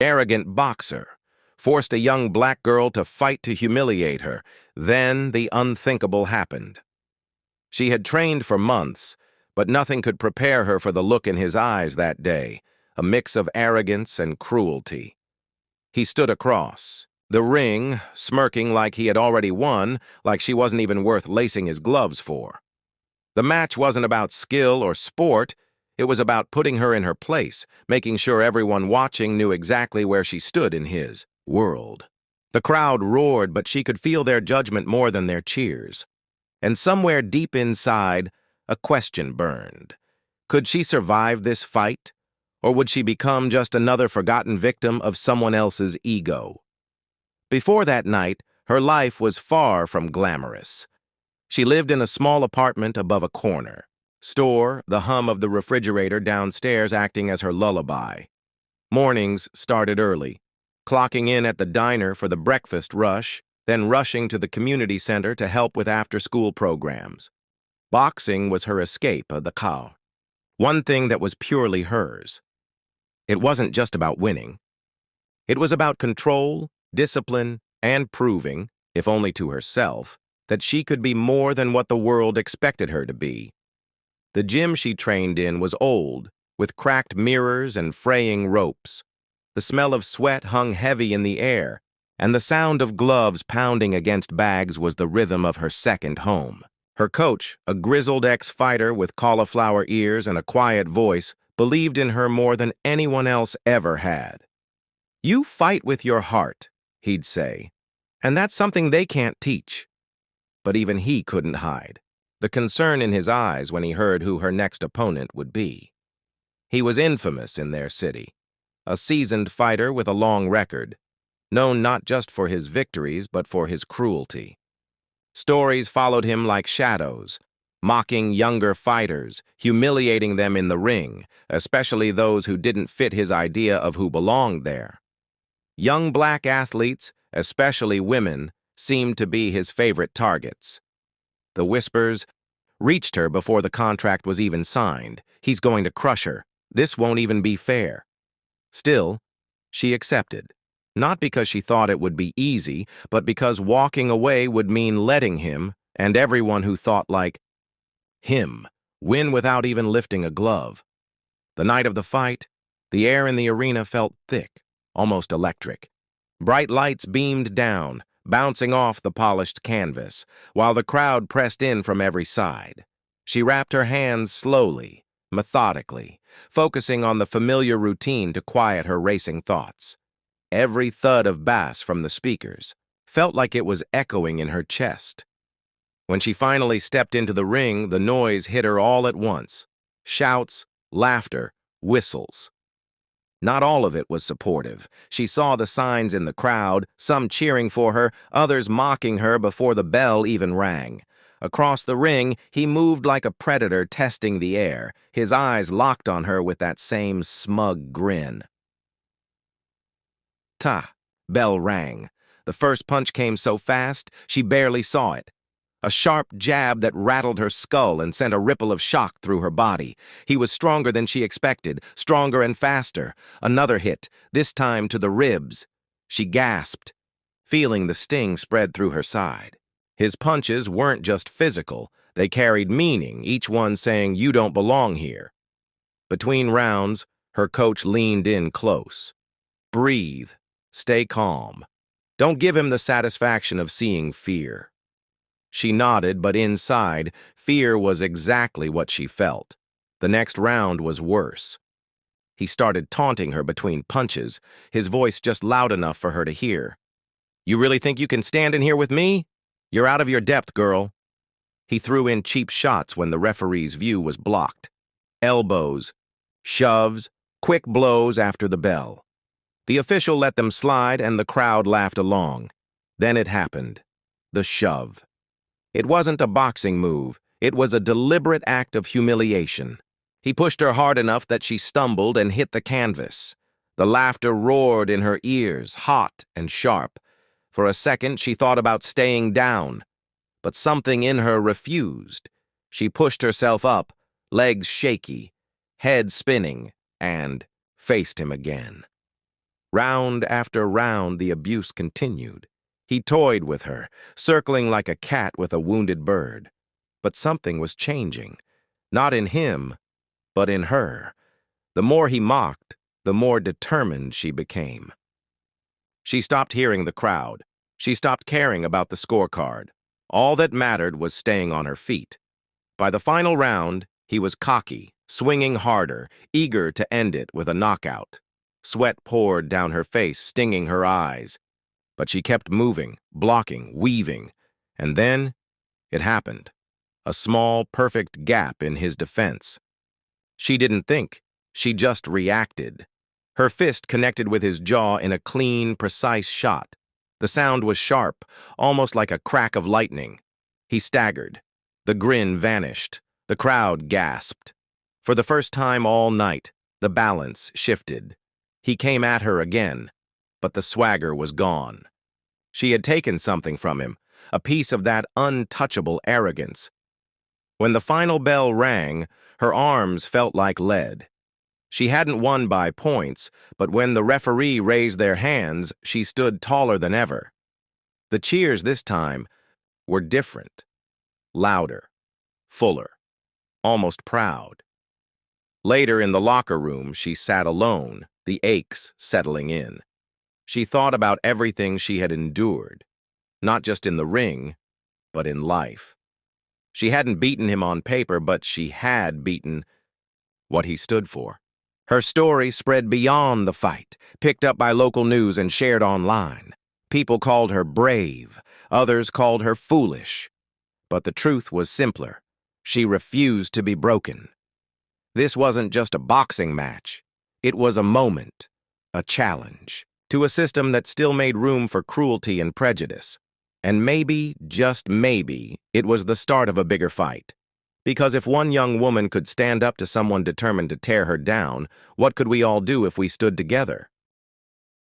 arrogant boxer, forced a young black girl to fight to humiliate her. Then the unthinkable happened. She had trained for months, but nothing could prepare her for the look in his eyes that day, a mix of arrogance and cruelty. He stood across the ring, smirking like he had already won, like she wasn't even worth lacing his gloves for. The match wasn't about skill or sport. It was about putting her in her place, making sure everyone watching knew exactly where she stood in his world. The crowd roared, but she could feel their judgment more than their cheers. And somewhere deep inside, a question burned. Could she survive this fight? Or would she become just another forgotten victim of someone else's ego? Before that night, her life was far from glamorous. She lived in a small apartment above a corner store, the hum of the refrigerator downstairs acting as her lullaby. Mornings started early, clocking in at the diner for the breakfast rush, then rushing to the community center to help with after-school programs. Boxing was her escape of the chaos, one thing that was purely hers. It wasn't just about winning. It was about control, discipline, and proving, if only to herself, that she could be more than what the world expected her to be. The gym she trained in was old, with cracked mirrors and fraying ropes. The smell of sweat hung heavy in the air, and the sound of gloves pounding against bags was the rhythm of her second home. Her coach, a grizzled ex-fighter with cauliflower ears and a quiet voice, believed in her more than anyone else ever had. "You fight with your heart," he'd say, "and that's something they can't teach." But even he couldn't hide the concern in his eyes when he heard who her next opponent would be. He was infamous in their city, a seasoned fighter with a long record, known not just for his victories but for his cruelty. Stories followed him like shadows, mocking younger fighters, humiliating them in the ring, especially those who didn't fit his idea of who belonged there. Young black athletes, especially women, seemed to be his favorite targets. The whispers reached her before the contract was even signed. "He's going to crush her. This won't even be fair." Still, she accepted, not because she thought it would be easy, but because walking away would mean letting him, and everyone who thought like him, win without even lifting a glove. The night of the fight, the air in the arena felt thick, almost electric. Bright lights beamed down, bouncing off the polished canvas, while the crowd pressed in from every side. She wrapped her hands slowly, methodically, focusing on the familiar routine to quiet her racing thoughts. Every thud of bass from the speakers felt like it was echoing in her chest. When she finally stepped into the ring, the noise hit her all at once. Shouts, laughter, whistles. Not all of it was supportive. She saw the signs in the crowd, some cheering for her, others mocking her before the bell even rang. Across the ring, he moved like a predator testing the air, his eyes locked on her with that same smug grin. Ta! Bell rang. The first punch came so fast, she barely saw it. A sharp jab that rattled her skull and sent a ripple of shock through her body. He was stronger than she expected, stronger and faster. Another hit, this time to the ribs. She gasped, feeling the sting spread through her side. His punches weren't just physical, they carried meaning, each one saying, "You don't belong here." Between rounds, her coach leaned in close. "Breathe. Stay calm. Don't give him the satisfaction of seeing fear." She nodded, but inside, fear was exactly what she felt. The next round was worse. He started taunting her between punches, his voice just loud enough for her to hear. "You really think you can stand in here with me? You're out of your depth, girl." He threw in cheap shots when the referee's view was blocked. Elbows, shoves, quick blows after the bell. The official let them slide and the crowd laughed along. Then it happened. The shove. It wasn't a boxing move. It was a deliberate act of humiliation. He pushed her hard enough that she stumbled and hit the canvas. The laughter roared in her ears, hot and sharp. For a second, she thought about staying down, but something in her refused. She pushed herself up, legs shaky, head spinning, and faced him again. Round after round, the abuse continued. He toyed with her, circling like a cat with a wounded bird. But something was changing. Not in him, but in her. The more he mocked, the more determined she became. She stopped hearing the crowd. She stopped caring about the scorecard. All that mattered was staying on her feet. By the final round, he was cocky, swinging harder, eager to end it with a knockout. Sweat poured down her face, stinging her eyes. But she kept moving, blocking, weaving. And then, it happened. A small, perfect gap in his defense. She didn't think. She just reacted. Her fist connected with his jaw in a clean, precise shot. The sound was sharp, almost like a crack of lightning. He staggered. The grin vanished. The crowd gasped. For the first time all night, the balance shifted. He came at her again, but the swagger was gone. She had taken something from him, a piece of that untouchable arrogance. When the final bell rang, her arms felt like lead. She hadn't won by points, but when the referee raised their hands, she stood taller than ever. The cheers this time were different, louder, fuller, almost proud. Later in the locker room, she sat alone, the aches settling in. She thought about everything she had endured, not just in the ring, but in life. She hadn't beaten him on paper, but she had beaten what he stood for. Her story spread beyond the fight, picked up by local news and shared online. People called her brave, others called her foolish. But the truth was simpler. She refused to be broken. This wasn't just a boxing match. It was a moment, a challenge, to a system that still made room for cruelty and prejudice. And maybe, just maybe, it was the start of a bigger fight. Because if one young woman could stand up to someone determined to tear her down, what could we all do if we stood together?